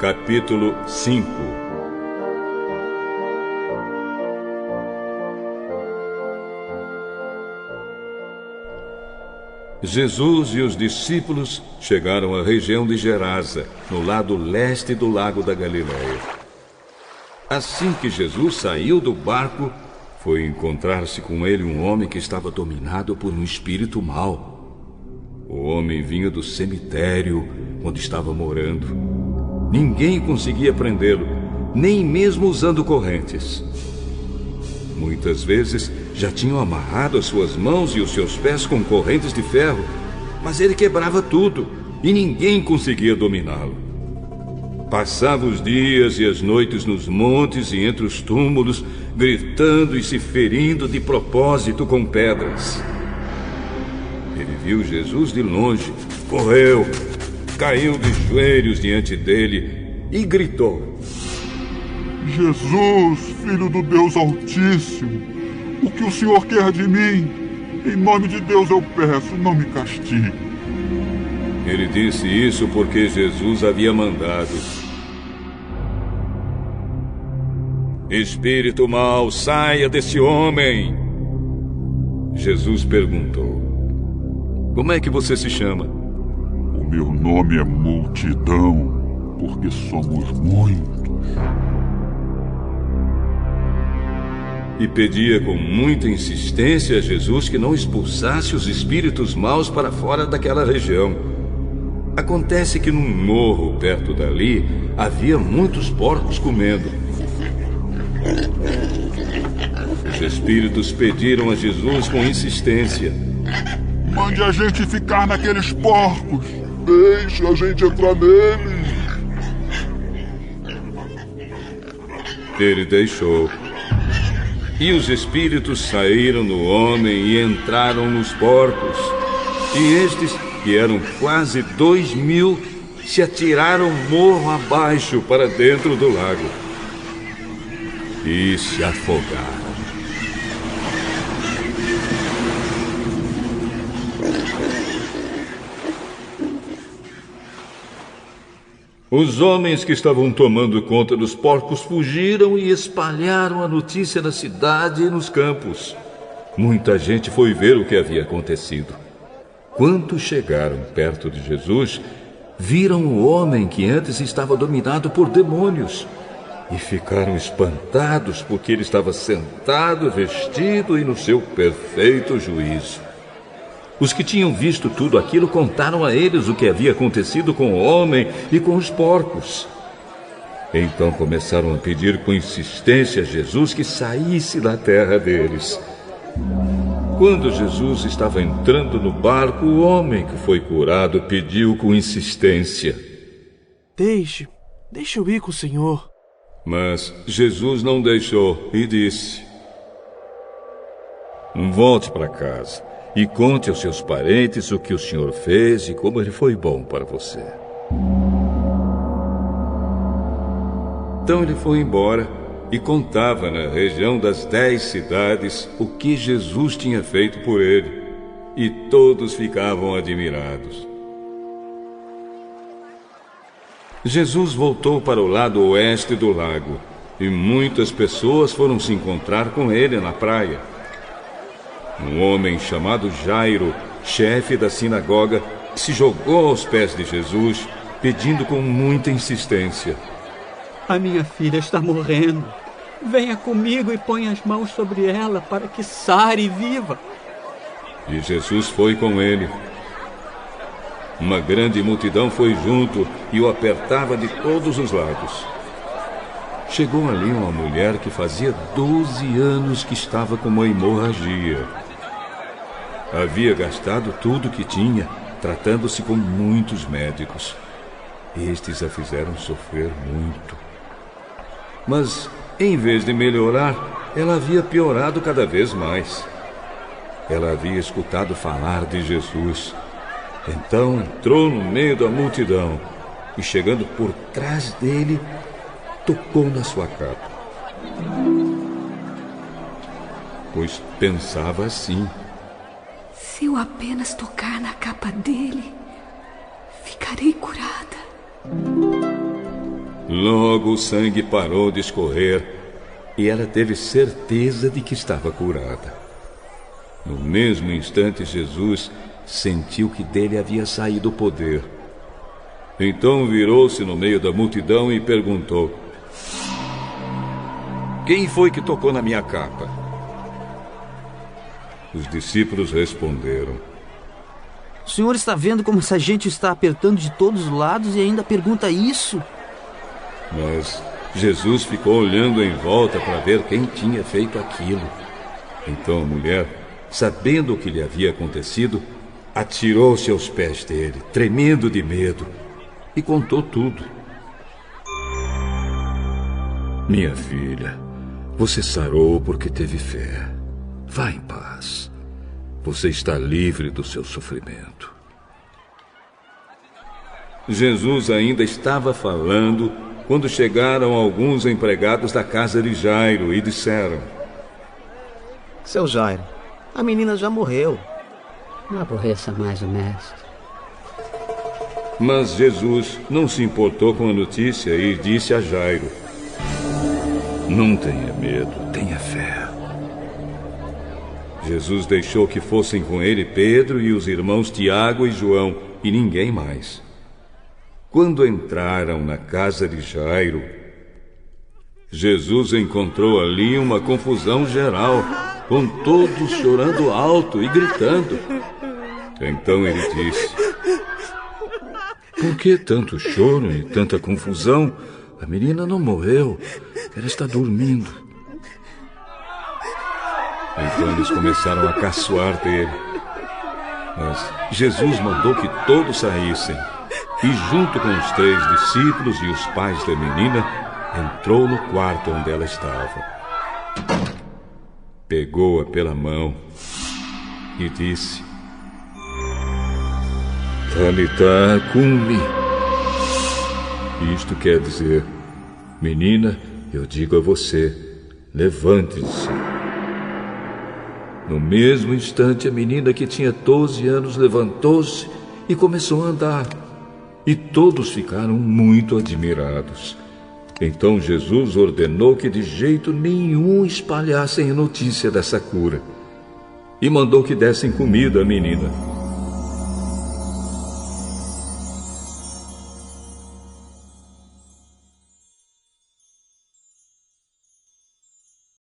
Capítulo 5. Jesus e os discípulos chegaram à região de Gerasa, no lado leste do lago da Galileia. Assim que Jesus saiu do barco, foi encontrar-se com ele um homem que estava dominado por um espírito mau. O homem vinha do cemitério onde estava morando. Ninguém conseguia prendê-lo, nem mesmo usando correntes. Muitas vezes já tinham amarrado as suas mãos e os seus pés com correntes de ferro, mas ele quebrava tudo e ninguém conseguia dominá-lo. Passava os dias e as noites nos montes e entre os túmulos, gritando e se ferindo de propósito com pedras. Ele viu Jesus de longe, correu, caiu de joelhos diante dele e gritou: Jesus, Filho do Deus Altíssimo, o que o Senhor quer de mim? Em nome de Deus eu peço, não me castigue. Ele disse isso porque Jesus havia mandado: Espírito mau, saia desse homem. Jesus perguntou: Como é que você se chama? O meu nome é Multidão, porque somos muitos. E pedia com muita insistência a Jesus que não expulsasse os espíritos maus para fora daquela região. Acontece que num morro perto dali havia muitos porcos comendo. Os espíritos pediram a Jesus com insistência: Mande a gente ficar naqueles porcos. Deixe a gente entrar neles. Ele deixou. E os espíritos saíram no homem e entraram nos porcos. E estes, que eram quase 2.000, se atiraram morro abaixo para dentro do lago e se afogaram. Os homens que estavam tomando conta dos porcos fugiram e espalharam a notícia na cidade e nos campos. Muita gente foi ver o que havia acontecido. Quando chegaram perto de Jesus, viram o homem que antes estava dominado por demônios e ficaram espantados porque ele estava sentado, vestido e no seu perfeito juízo. Os que tinham visto tudo aquilo contaram a eles o que havia acontecido com o homem e com os porcos. Então começaram a pedir com insistência a Jesus que saísse da terra deles. Quando Jesus estava entrando no barco, o homem que foi curado pediu com insistência: Deixe eu ir com o Senhor. Mas Jesus não deixou e disse: Volte para casa e conte aos seus parentes o que o Senhor fez e como ele foi bom para você. Então ele foi embora e contava na região das 10 cidades o que Jesus tinha feito por ele, e todos ficavam admirados. Jesus voltou para o lado oeste do lago, e muitas pessoas foram se encontrar com ele na praia. Um homem chamado Jairo, chefe da sinagoga, se jogou aos pés de Jesus, pedindo com muita insistência: A minha filha está morrendo. Venha comigo e ponha as mãos sobre ela para que sare e viva. E Jesus foi com ele. Uma grande multidão foi junto e o apertava de todos os lados. Chegou ali uma mulher que fazia 12 anos que estava com uma hemorragia. Havia gastado tudo o que tinha, tratando-se com muitos médicos. Estes a fizeram sofrer muito. Mas, em vez de melhorar, ela havia piorado cada vez mais. Ela havia escutado falar de Jesus. Então entrou no meio da multidão e, chegando por trás dele, tocou na sua capa. Pois pensava assim: Se eu apenas tocar na capa dele, ficarei curada. Logo o sangue parou de escorrer e ela teve certeza de que estava curada. No mesmo instante, Jesus sentiu que dele havia saído o poder. Então virou-se no meio da multidão e perguntou: quem foi que tocou na minha capa? Os discípulos responderam: O senhor está vendo como essa gente está apertando de todos os lados e ainda pergunta isso? Mas Jesus ficou olhando em volta para ver quem tinha feito aquilo. Então a mulher, sabendo o que lhe havia acontecido, atirou-se aos pés dele, tremendo de medo, e contou tudo. Minha filha, você sarou porque teve fé. Vá em paz. Você está livre do seu sofrimento. Jesus ainda estava falando quando chegaram alguns empregados da casa de Jairo e disseram: Seu Jairo, a menina já morreu. Não aborreça mais o mestre. Mas Jesus não se importou com a notícia e disse a Jairo: não tenha medo, tenha fé. Jesus deixou que fossem com ele Pedro e os irmãos Tiago e João, e ninguém mais. Quando entraram na casa de Jairo, Jesus encontrou ali uma confusão geral, com todos chorando alto e gritando. Então ele disse: por que tanto choro e tanta confusão? A menina não morreu, ela está dormindo. Então eles começaram a caçoar dele. Mas Jesus mandou que todos saíssem. E junto com os 3 discípulos e os pais da menina, entrou no quarto onde ela estava. Pegou-a pela mão e disse: Talitá cumi. Isto quer dizer: menina, eu digo a você, levante-se. No mesmo instante, a menina que tinha 12 anos levantou-se e começou a andar. E todos ficaram muito admirados. Então Jesus ordenou que de jeito nenhum espalhassem a notícia dessa cura. E mandou que dessem comida à menina.